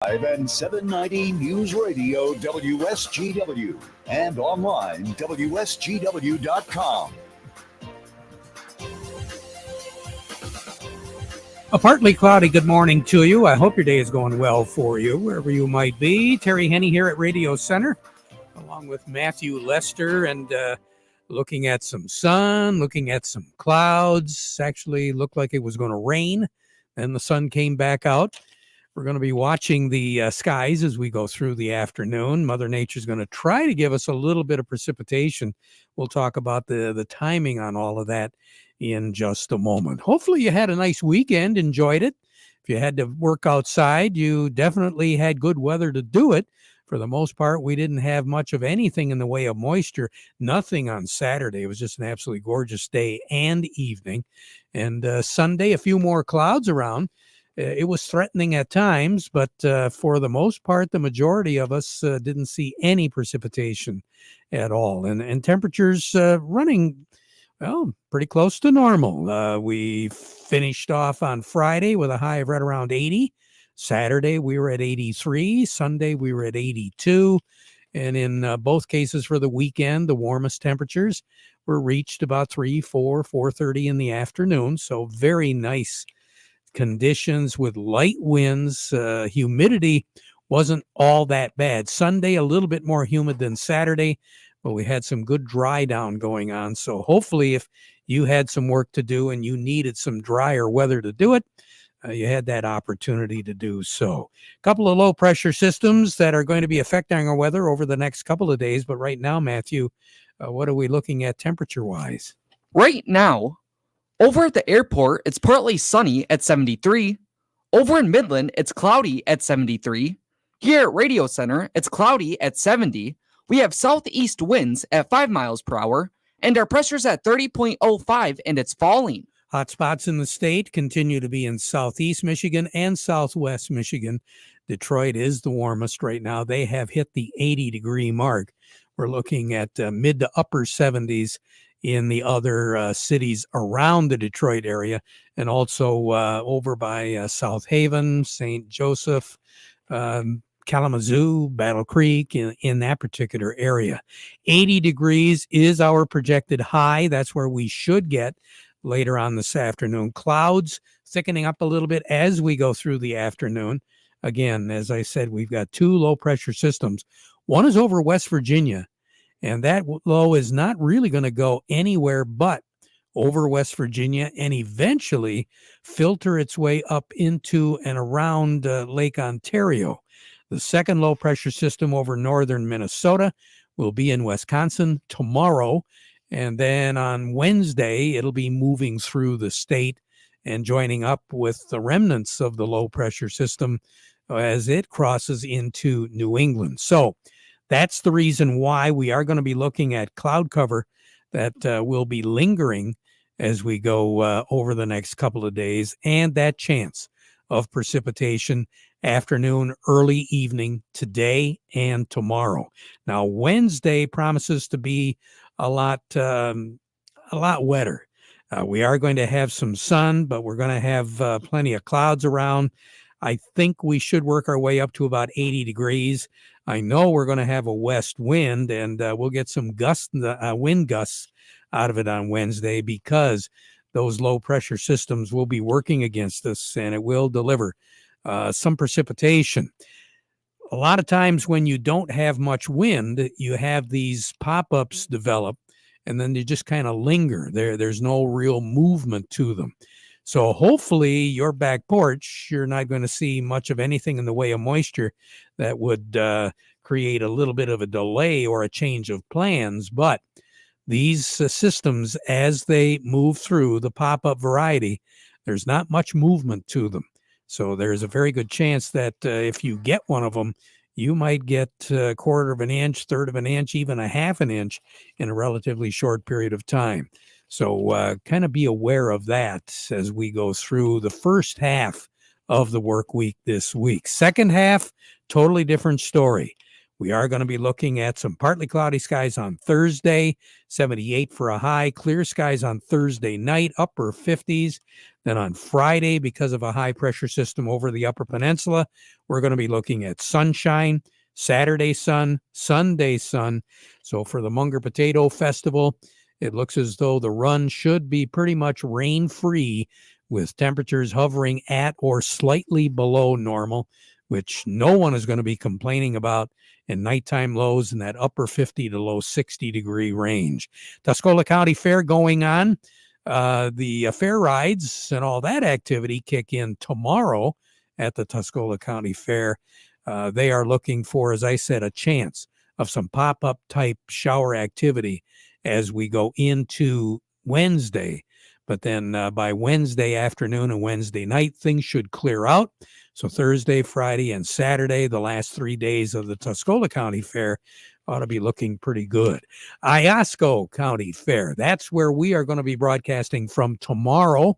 And 790 News Radio WSGW and online WSGW.com. A partly cloudy good morning to you. I hope your day is going well for you, wherever you might be. Terry Henne here at Radio Center, along with Matthew Lester, and looking at some sun, looking at some clouds. Actually looked like it was going to rain, and the sun came back out. We're going to be watching the skies as we go through the afternoon. Mother Nature's going to try to give us a little bit of precipitation. We'll talk about the timing on all of that in just a moment. Hopefully you had a nice weekend, enjoyed it. If you had to work outside, you definitely had good weather to do it. For the most part, we didn't have much of anything in the way of moisture. Nothing on Saturday. It was just an absolutely gorgeous day and evening. And Sunday, a few more clouds around. It was threatening at times, but for the most part, the majority of us didn't see any precipitation at all. And temperatures running, well, pretty close to normal. We finished off on Friday with a high of right around 80. Saturday, we were at 83. Sunday, we were at 82. And in both cases for the weekend, the warmest temperatures were reached about 4:30 in the afternoon. So very nice conditions with light winds. Humidity wasn't all that bad. Sunday, a little bit more humid than Saturday, but we had some good dry down going on. So hopefully if you had some work to do and you needed some drier weather to do it, you had that opportunity to do so. A couple of low pressure systems that are going to be affecting our weather over the next couple of days. But right now, Matthew, what are we looking at temperature wise? Right now, over at the airport, it's partly sunny at 73. Over in Midland, it's cloudy at 73. Here at Radio Center, it's cloudy at 70. We have southeast winds at 5 miles per hour, and our pressure's at 30.05, and it's falling. Hot spots in the state continue to be in southeast Michigan and southwest Michigan. Detroit is the warmest right now. They have hit the 80-degree mark. We're looking at mid to upper 70s in the other cities around the Detroit area, and also over by South Haven, St. Joseph, Kalamazoo, Battle Creek, in that particular area. 80 degrees is our projected high. That's where we should get later on this afternoon. Clouds thickening up a little bit as we go through the afternoon. Again, as I said, we've got two low pressure systems. One is over West Virginia, and that low is not really going to go anywhere but over West Virginia and eventually filter its way up into and around Lake Ontario. The second low pressure system over northern Minnesota will be in Wisconsin tomorrow. And then on Wednesday, it'll be moving through the state and joining up with the remnants of the low pressure system as it crosses into New England. So that's the reason why we are going to be looking at cloud cover that will be lingering as we go over the next couple of days, and that chance of precipitation afternoon, early evening today and tomorrow. Now, Wednesday promises to be a lot wetter. We are going to have some sun, but we're going to have plenty of clouds around. I think we should work our way up to about 80 degrees. I know we're going to have a west wind, and we'll get some wind gusts out of it on Wednesday because those low pressure systems will be working against us, and it will deliver some precipitation. A lot of times when you don't have much wind, you have these pop-ups develop, and then they just kind of linger. There's no real movement to them. So hopefully your back porch, you're not going to see much of anything in the way of moisture that would create a little bit of a delay or a change of plans. But these systems, as they move through the pop-up variety, there's not much movement to them. So there's a very good chance that if you get one of them, you might get a quarter of an inch, third of an inch, even a half an inch in a relatively short period of time. So kind of be aware of that as we go through the first half of the work week this week. Second half, totally different story. We are going to be looking at some partly cloudy skies on Thursday, 78 for a high, clear skies on Thursday night, upper 50s. Then on Friday, because of a high pressure system over the Upper Peninsula, we're going to be looking at sunshine, Saturday sun, Sunday sun. So for the Munger Potato Festival, it looks as though the run should be pretty much rain-free, with temperatures hovering at or slightly below normal, which no one is going to be complaining about, and nighttime lows in that upper 50 to low 60 degree range. Tuscola County Fair going on. The fair rides and all that activity kick in tomorrow at the Tuscola County Fair. They are looking for, as I said, a chance of some pop-up type shower activity as we go into Wednesday. But then by Wednesday afternoon and Wednesday night, things should clear out. So Thursday, Friday, and Saturday, the last 3 days of the Tuscola County Fair, ought to be looking pretty good. Iosco County Fair, that's where we are going to be broadcasting from tomorrow.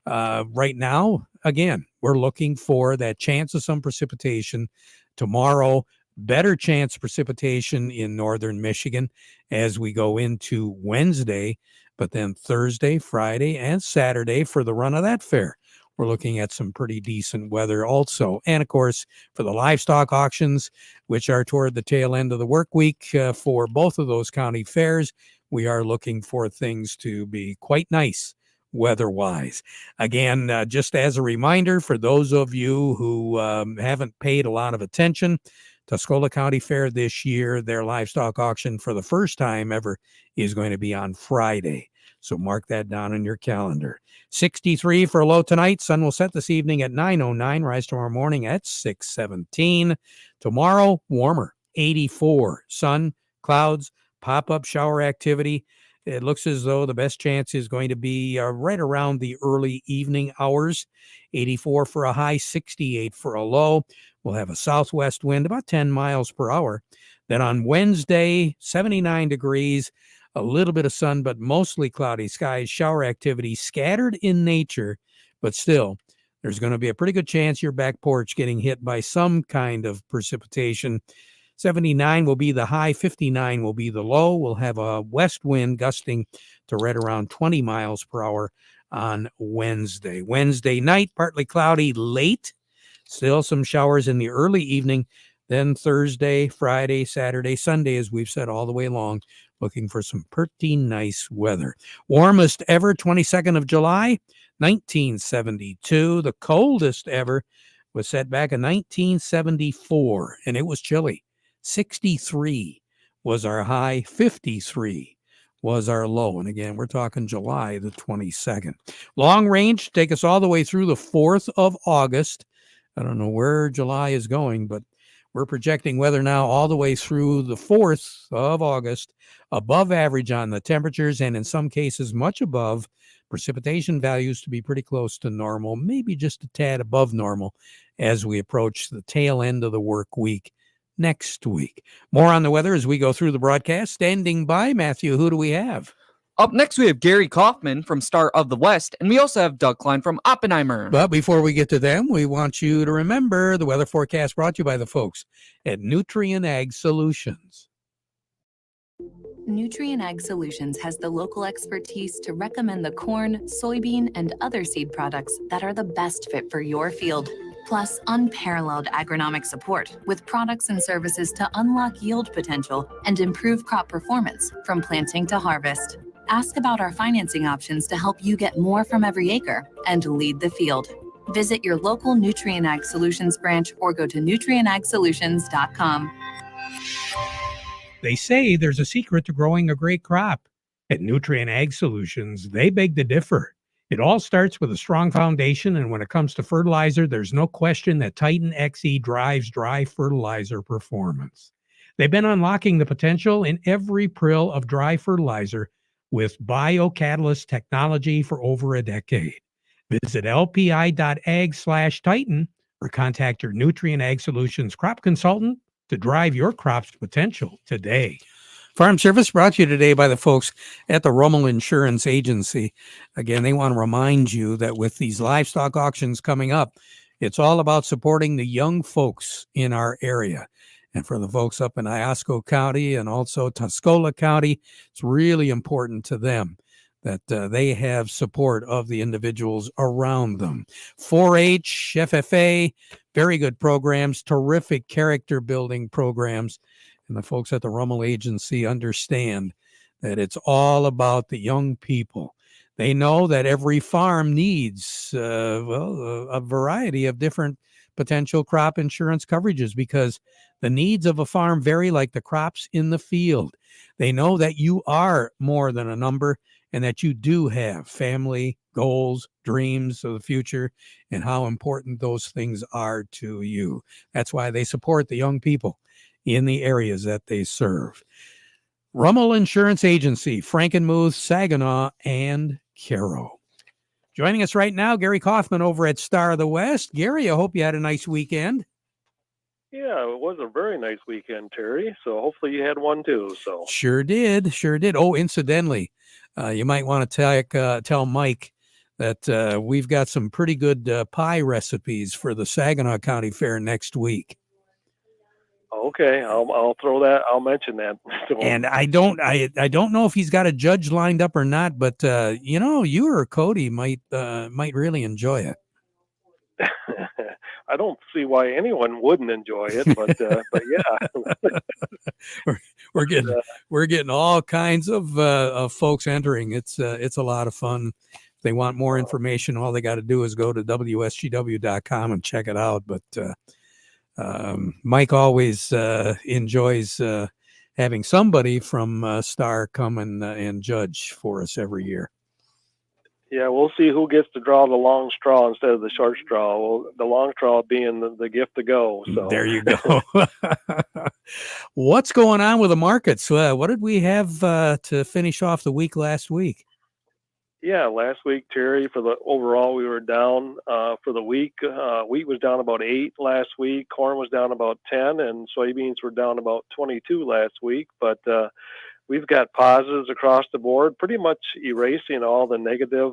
Right now, again, we're looking for that chance of some precipitation tomorrow. Better chance of precipitation in northern Michigan as we go into Wednesday, but then Thursday, Friday, and Saturday for the run of that fair, we're looking at some pretty decent weather also. And of course, for the livestock auctions, which are toward the tail end of the work week for both of those county fairs, we are looking for things to be quite nice weather-wise. Again, just as a reminder for those of you who haven't paid a lot of attention, Tuscola County Fair this year, their livestock auction for the first time ever is going to be on Friday. So mark that down on your calendar. 63 for a low tonight. Sun will set this evening at 9:09. Rise tomorrow morning at 6:17. Tomorrow, warmer, 84. Sun, clouds, pop-up shower activity. It looks as though the best chance is going to be right around the early evening hours. 84 for a high, 68 for a low. We'll have a southwest wind about 10 miles per hour. Then on Wednesday, 79 degrees, a little bit of sun, but mostly cloudy skies, shower activity scattered in nature, but still, there's going to be a pretty good chance your back porch getting hit by some kind of precipitation. 79 will be the high, 59 will be the low. We'll have a west wind gusting to right around 20 miles per hour on Wednesday. Wednesday night, partly cloudy late. Still some showers in the early evening. Then Thursday, Friday, Saturday, Sunday, as we've said all the way along, looking for some pretty nice weather. Warmest ever, 22nd of July, 1972. The coldest ever was set back in 1974, and it was chilly. 63 was our high, 53 was our low. And again, we're talking July the 22nd. Long range, take us all the way through the 4th of August. I don't know where July is going, but we're projecting weather now all the way through the 4th of August, above average on the temperatures, and in some cases much above. Precipitation values to be pretty close to normal, maybe just a tad above normal as we approach the tail end of the work week next week. More on the weather as we go through the broadcast. Standing by, Matthew, who do we have? Up next, we have Gary Kaufman from Star of the West, and we also have Doug Klein from Oppenheimer. But before we get to them, we want you to remember the weather forecast brought to you by the folks at Nutrien Ag Solutions. Nutrien Ag Solutions has the local expertise to recommend the corn, soybean, and other seed products that are the best fit for your field. Plus, unparalleled agronomic support with products and services to unlock yield potential and improve crop performance from planting to harvest. Ask about our financing options to help you get more from every acre and lead the field. Visit your local Nutrien Ag Solutions branch or go to nutrienagsolutions.com. They say there's a secret to growing a great crop. At Nutrien Ag Solutions, they beg to differ. It all starts with a strong foundation, and when it comes to fertilizer, there's no question that Titan XE drives dry fertilizer performance. They've been unlocking the potential in every prill of dry fertilizer with biocatalyst technology for over a decade. Visit lpi.ag/Titan or contact your Nutrien Ag Solutions crop consultant to drive your crop's potential today. Farm Service brought to you today by the folks at the Rummel Insurance Agency. Again, they want to remind you that with these livestock auctions coming up, it's all about supporting the young folks in our area. And for the folks up in Iosco County and also Tuscola County, it's really important to them that they have support of the individuals around them. 4-H, FFA, very good programs, terrific character building programs. And the folks at the Rummel Agency understand that it's all about the young people. They know that every farm needs, a variety of different potential crop insurance coverages because the needs of a farm vary like the crops in the field. They know that you are more than a number and that you do have family, goals, dreams of the future, and how important those things are to you. That's why they support the young people in the areas that they serve. Rummel Insurance Agency, Frankenmuth, Saginaw, and Caro. Joining us right now, Gary Kaufman over at Star of the West. Gary, I hope you had a nice weekend. Yeah, it was a very nice weekend, Terry. So hopefully you had one too. So Sure did. Oh, incidentally, you might want to tell Mike that we've got some pretty good pie recipes for the Saginaw County Fair next week. okay, I'll throw that. I'll mention that. And I don't know if he's got a judge lined up or not, but you or Cody might really enjoy it. I don't see why anyone wouldn't enjoy it, but yeah, we're getting all kinds of folks entering. It's a lot of fun. If they want more information, all they got to do is go to wsgw.com and check it out. But Mike always enjoys having somebody from Star come and judge for us every year. Yeah, we'll see who gets to draw the long straw instead of the short straw. Well, the long straw being the gift to go. So there you go. What's going on with the markets? What did we have to finish off the week last week? Yeah, last week, Terry, for the overall, we were down for the week. Wheat was down about 8 last week. Corn was down about 10, and soybeans were down about 22 last week. But we've got positives across the board, pretty much erasing all the negative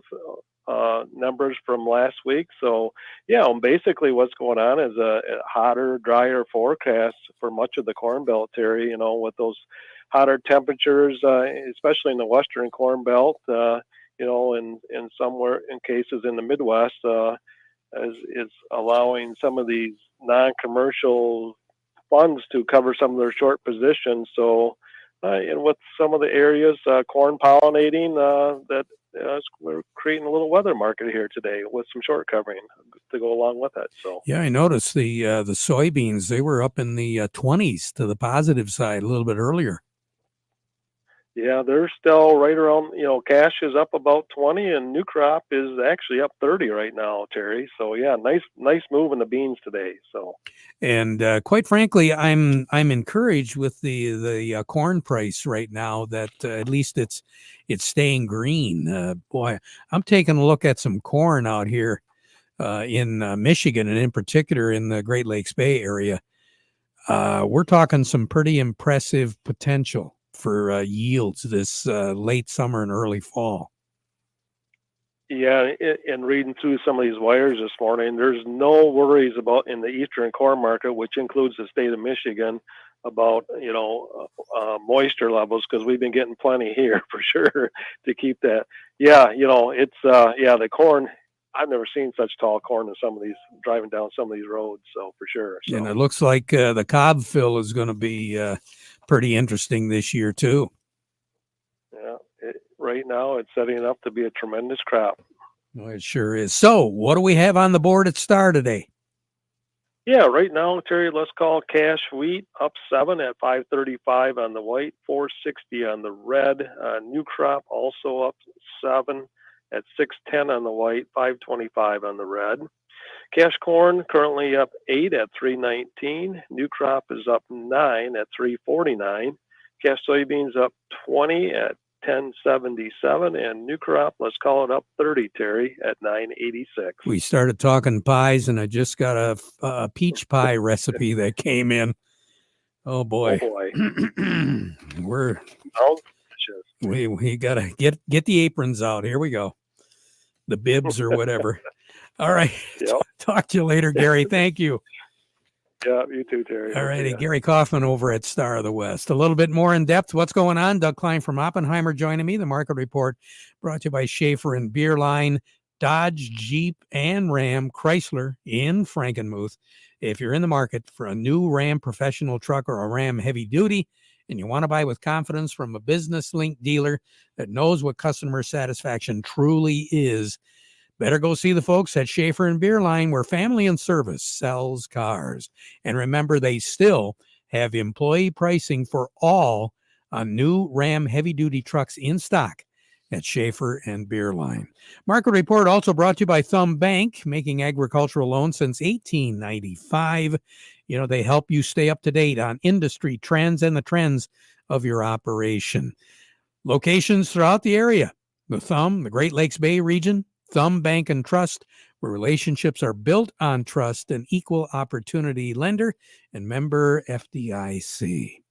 numbers from last week. So, yeah, basically what's going on is a hotter, drier forecast for much of the Corn Belt, Terry, with those hotter temperatures, especially in the Western Corn Belt, and somewhere in cases in the Midwest, is allowing some of these non-commercial funds to cover some of their short positions. So, and with some of the areas, corn pollinating, we're creating a little weather market here today with some short covering to go along with it. So yeah, I noticed the soybeans, they were up in the 20s to the positive side a little bit earlier. Yeah, they're still right around, cash is up about 20 and new crop is actually up 30 right now, Terry. So yeah, nice move in the beans today. So, and quite frankly, I'm encouraged with the corn price right now that at least it's staying green. Boy, I'm taking a look at some corn out here in Michigan, and in particular in the Great Lakes Bay area. We're talking some pretty impressive potential for yields this late summer and early fall. Yeah, and reading through some of these wires this morning, there's no worries about in the eastern corn market, which includes the state of Michigan, about moisture levels, because we've been getting plenty here for sure to keep that. Yeah, it's the corn. I've never seen such tall corn in some of these, driving down some of these roads. So for sure. So. And it looks like the cob fill is going to be pretty interesting this year too. Yeah, right now it's setting up to be a tremendous crop. Well, it sure is. So what do we have on the board at Star today? Yeah, right now, Terry, let's call cash wheat up 7 at 535 on the white, 460 on the red. New crop also up 7 at 610 on the white, 525 on the red. Cash corn currently up 8 at 319. New crop is up 9 at 349. Cash soybeans up 20 at 1077, and new crop, let's call it up 30, Terry, at 986. We started talking pies, and I just got a peach pie recipe that came in. Oh boy. We gotta get the aprons out. Here we go. The bibs or whatever. All right. Yep. Talk to you later, Gary. Thank you. Yeah, you too, Terry. All We'll see righty, ya. Gary Kaufman over at Star of the West. A little bit more in depth. What's going on? Doug Klein from Oppenheimer joining me. The Market Report brought to you by Schaefer and Beerline, Dodge, Jeep, and Ram, Chrysler in Frankenmuth. If you're in the market for a new Ram professional truck or a Ram heavy duty, and you want to buy with confidence from a business link dealer that knows what customer satisfaction truly is, better go see the folks at Schaefer and Beerline, where family and service sells cars. And remember, they still have employee pricing for all new Ram heavy-duty trucks in stock at Schaefer and Beerline. Market Report also brought to you by Thumb Bank, making agricultural loans since 1895. They help you stay up to date on industry trends and the trends of your operation. Locations throughout the area: the Thumb, the Great Lakes Bay region, Thumb Bank and Trust, where relationships are built on trust, an equal opportunity lender, and member FDIC.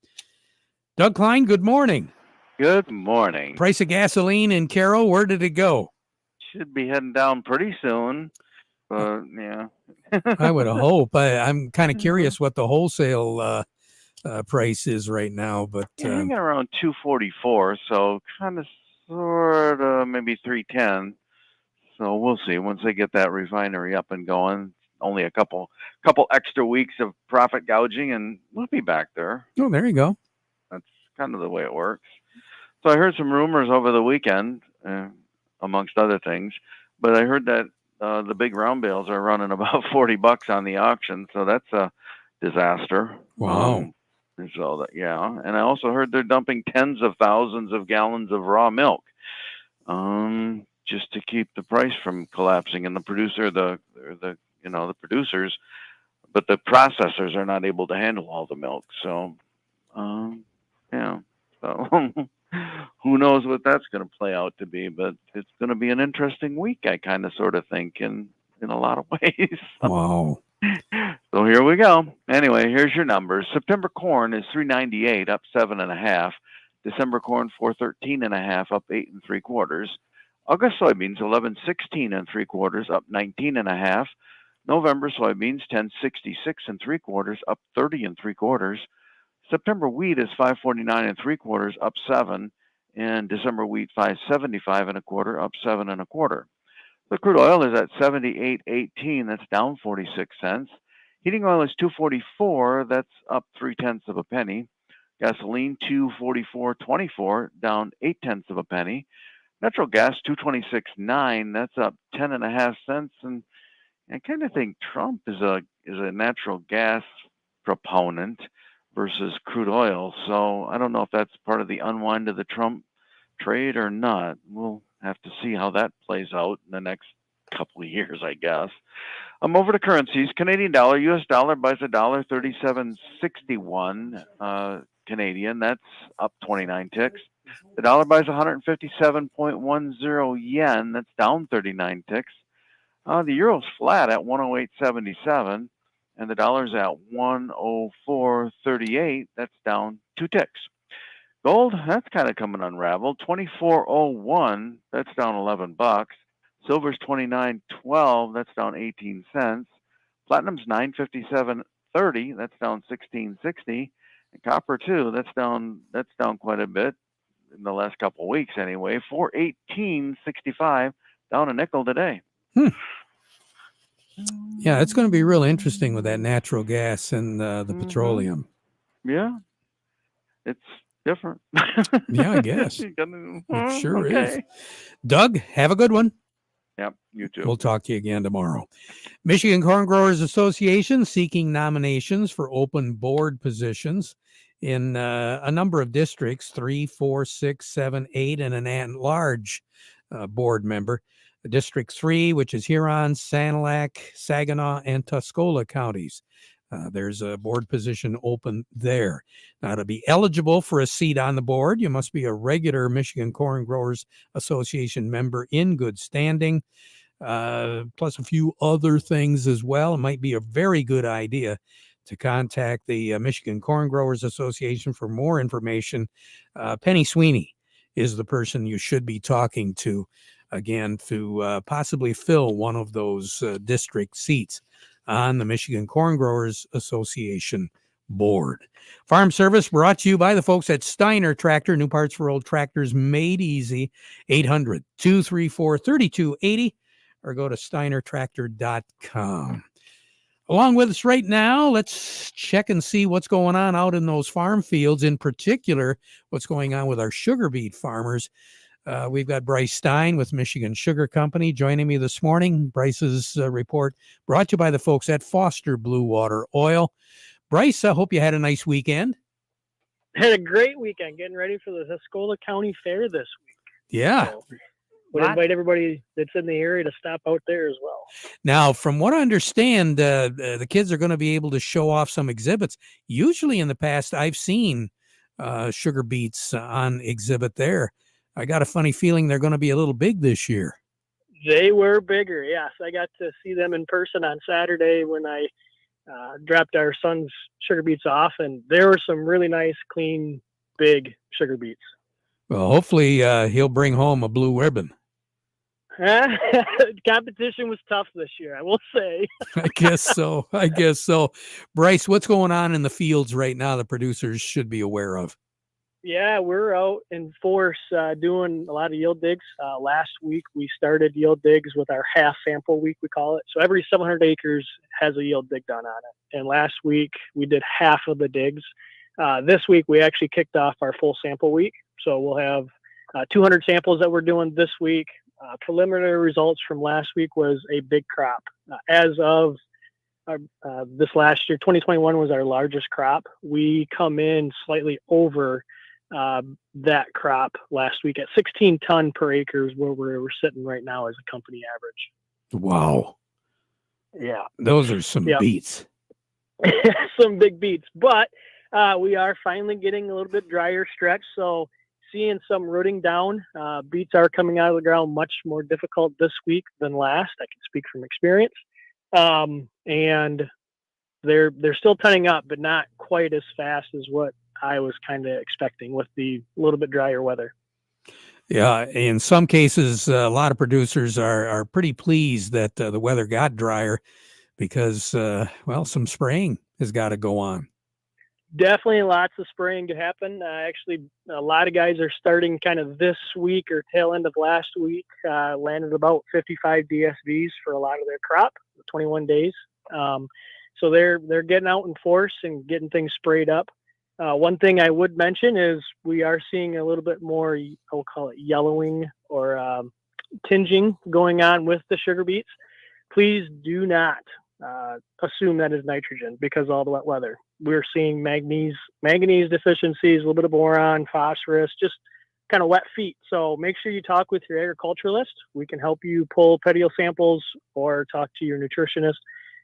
Doug Klein, good morning. Good morning. Price of gasoline in Carroll, where did it go? Should be heading down pretty soon, but yeah. I would hope. I'm kind of curious what the wholesale price is right now, but Hanging around 244, so kind of sort of maybe 310. So we'll see once they get that refinery up and going. Only a couple extra weeks of profit gouging, and we'll be back there. oh, there you go. That's kind of the way it works. So I heard some rumors over the weekend, amongst other things, but I heard that the big round bales are running about $40 on the auction, so that's a disaster. Wow. So that, yeah, and I also heard they're dumping tens of thousands of gallons of raw milk, just to keep the price from collapsing. And the producers, but the processors are not able to handle all the milk. So, yeah. So who knows what that's going to play out to be? But it's going to be an interesting week. I kind of sort of think in a lot of ways. Wow. So here we go. Anyway, here's your numbers. September corn is 398, up 7.5. December corn 413.5, up 8 3/4. August soybeans 1116 3/4, up 19.5. November soybeans 1066 3/4, up 30 3/4. September wheat is 549 3/4, up 7, and December wheat 575 1/4, up 7 1/4. The crude oil is at 78.18. That's down 46 cents. Heating oil is 244. That's up 0.3 of a penny. Gasoline 244.24, down 0.8 of a penny. Natural gas 226.9. That's up 10.5 cents. And I kind of think Trump is a natural gas proponent versus crude oil. So I don't know if that's part of the unwind of the Trump trade or not. We'll have to see how that plays out in the next couple of years, I guess. I'm over to currencies. Canadian dollar, U.S. dollar buys $1.3761 Canadian. That's up 29 ticks. The dollar buys 157.10 yen. That's down 39 ticks. The euro's flat at 108.77, and the dollar's at 104.38. That's down 2 ticks. Gold, that's kind of coming unraveled. 24.01, that's down $11. Silver's 29.12, that's down 18 cents. Platinum's 957.30, that's down 16.60. And copper too, that's down quite a bit in the last couple of weeks anyway. 418.65, down a nickel today. Yeah, it's going to be real interesting with that natural gas and the petroleum. Yeah, it's different. Yeah, I guess. It sure is. Okay. Doug, have a good one. Yep, you too. We'll talk to you again tomorrow. Michigan Corn Growers Association seeking nominations for open board positions in a number of districts, 3, 4, 6, 7, 8, and an at-large board member. District 3, which is Huron, Sanilac, Saginaw, and Tuscola counties. There's a board position open there. Now, to be eligible for a seat on the board, you must be a regular Michigan Corn Growers Association member in good standing, plus a few other things as well. It might be a very good idea to contact the Michigan Corn Growers Association for more information. Penny Sweeney is the person you should be talking to, again, to possibly fill one of those district seats on the Michigan Corn Growers Association board. Farm Service brought to you by the folks at Steiner Tractor. New parts for old tractors made easy. 800-234-3280 or go to steinertractor.com. Along with us right now, let's check and see what's going on out in those farm fields, in particular, what's going on with our sugar beet farmers. We've got Bryce Stein with Michigan Sugar Company joining me this morning. Bryce's report brought to you by the folks at Foster Blue Water Oil. Bryce, I hope you had a nice weekend. Had a great weekend getting ready for the Tuscola County Fair this week. Yeah. So would invite everybody that's in the area to stop out there as well. Now, from what I understand, the kids are going to be able to show off some exhibits. Usually in the past, I've seen sugar beets on exhibit there. I got a funny feeling they're going to be a little big this year. They were bigger, yes. I got to see them in person on Saturday when I dropped our son's sugar beets off, and there were some really nice, clean, big sugar beets. Well, hopefully he'll bring home a blue ribbon. Competition was tough this year, I will say. I guess so. Bryce, what's going on in the fields right now the producers should be aware of? Yeah, we're out in force doing a lot of yield digs. Last week, we started yield digs with our half sample week, we call it. So every 700 acres has a yield dig done on it. And last week, we did half of the digs. This week, we actually kicked off our full sample week. So we'll have 200 samples that we're doing this week. Preliminary results from last week was a big crop. As of this last year, 2021 was our largest crop. We come in slightly over that crop last week at 16 ton per acre is where we're sitting right now as a company average. Wow. Yeah. Those are some beets. Some big beets, but we are finally getting a little bit drier stretch. So seeing some rooting down, beets are coming out of the ground much more difficult this week than last. I can speak from experience. And they're still tonning up, but not quite as fast as what I was kind of expecting with the little bit drier weather. Yeah, in some cases, a lot of producers are pretty pleased that the weather got drier because, some spraying has got to go on. Definitely lots of spraying to happen. Actually, a lot of guys are starting kind of this week or tail end of last week, landed about 55 DSVs for a lot of their crop, 21 days. So they're getting out in force and getting things sprayed up. One thing I would mention is we are seeing a little bit more, I'll call it yellowing or tinging going on with the sugar beets. Please do not assume that is nitrogen because of all the wet weather. We're seeing manganese deficiencies, a little bit of boron, phosphorus, just kind of wet feet. So make sure you talk with your agriculturalist. We can help you pull pedio samples or talk to your nutritionist.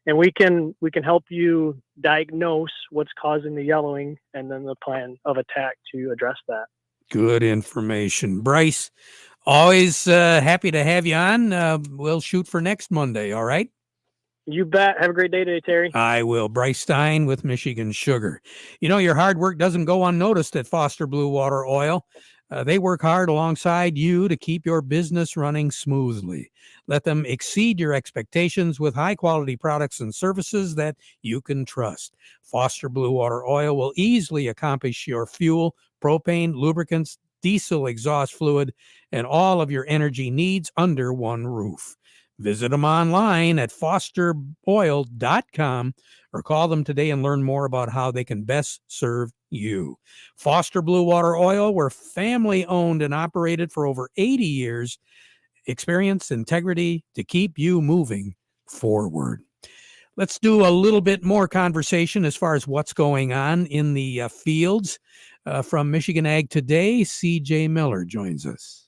And we can help you diagnose what's causing the yellowing and then the plan of attack to address that. Good information. Bryce, always happy to have you on. We'll shoot for next Monday, all right? You bet. Have a great day today, Terry. I will. Bryce Stein with Michigan Sugar. You know, your hard work doesn't go unnoticed at Foster Blue Water Oil. They work hard alongside you to keep your business running smoothly. Let them exceed your expectations with high-quality products and services that you can trust. Foster Blue Water Oil will easily accomplish your fuel, propane, lubricants, diesel exhaust fluid, and all of your energy needs under one roof. Visit them online at fosteroil.com or call them today and learn more about how they can best serve you. Foster Blue Water Oil, we're family owned and operated for over 80 years. Experience, integrity to keep you moving forward. Let's do a little bit more conversation as far as what's going on in the fields. From Michigan Ag Today, CJ Miller joins us.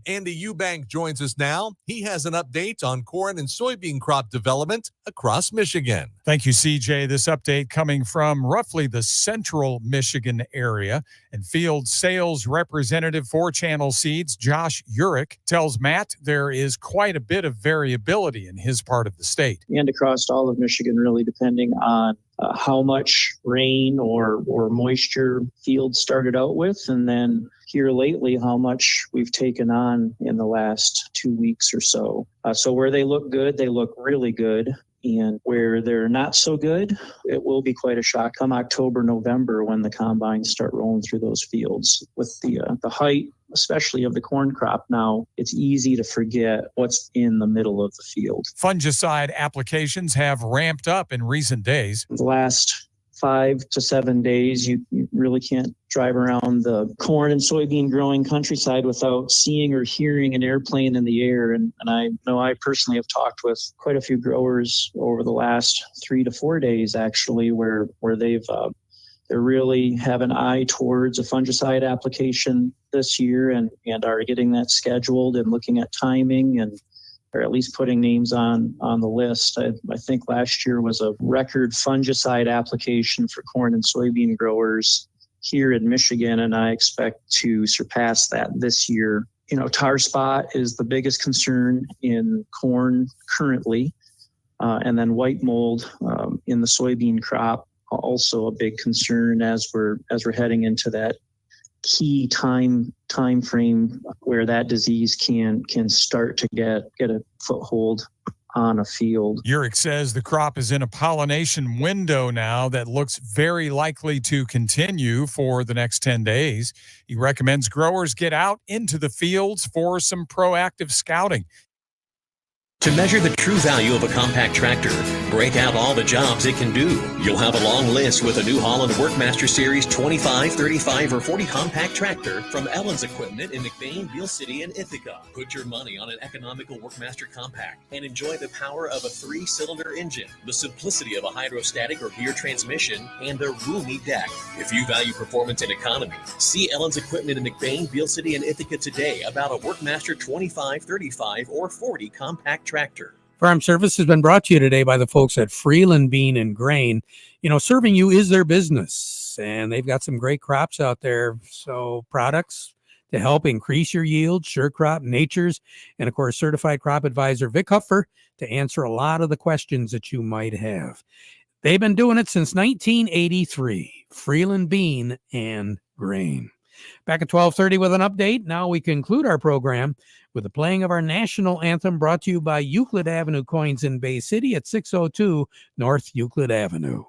Andy Eubank joins us now. He has an update on corn and soybean crop development across Michigan. Thank you, CJ. This update coming from roughly the central Michigan area. And field sales representative for Channel Seeds, Josh Urich, tells Matt there is quite a bit of variability in his part of the state. And across all of Michigan, really depending on how much rain or moisture fields started out with, and then here lately how much we've taken on in the last 2 weeks or so. So where they look good, they look really good. And where they're not so good, it will be quite a shock come October, November when the combines start rolling through those fields. With the height, especially of the corn crop now, it's easy to forget what's in the middle of the field. Fungicide applications have ramped up in recent days. The last 5 to 7 days, you really can't drive around the corn and soybean growing countryside without seeing or hearing an airplane in the air. And I know I personally have talked with quite a few growers over the last 3 to 4 days, actually, where they really have an eye towards a fungicide application this year and are getting that scheduled and looking at timing and or at least putting names on the list. I think last year was a record fungicide application for corn and soybean growers here in Michigan, and I expect to surpass that this year. Tar spot is the biggest concern in corn currently, and then white mold in the soybean crop, also a big concern as we're heading into that key time frame where that disease can start to get a foothold on a field. Urick says the crop is in a pollination window now that looks very likely to continue for the next 10 days. He recommends growers get out into the fields for some proactive scouting. To measure the true value of a compact tractor, break out all the jobs it can do. You'll have a long list with a New Holland Workmaster Series 25, 35, or 40 compact tractor from Ellen's Equipment in McBain, Beal City, and Ithaca. Put your money on an economical Workmaster compact and enjoy the power of a 3-cylinder engine, the simplicity of a hydrostatic or gear transmission, and a roomy deck. If you value performance and economy, see Ellen's Equipment in McBain, Beal City, and Ithaca today about a Workmaster 25, 35, or 40 compact tractor. Farm Service has been brought to you today by the folks at Freeland Bean and Grain. Serving you is their business, and they've got some great crops out there. So products to help increase your yield, Sure Crop, Nature's, and of course, Certified Crop Advisor Vic Huffer to answer a lot of the questions that you might have. They've been doing it since 1983, Freeland Bean and Grain. Back at 12:30 with an update. Now we conclude our program with the playing of our national anthem brought to you by Euclid Avenue Coins in Bay City at 602 North Euclid Avenue.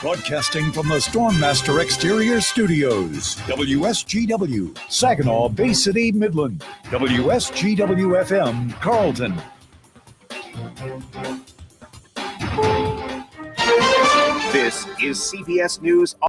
Broadcasting from the Stormmaster Exterior Studios, WSGW, Saginaw, Bay City, Midland, WSGW FM, Carlton. This is CBS News.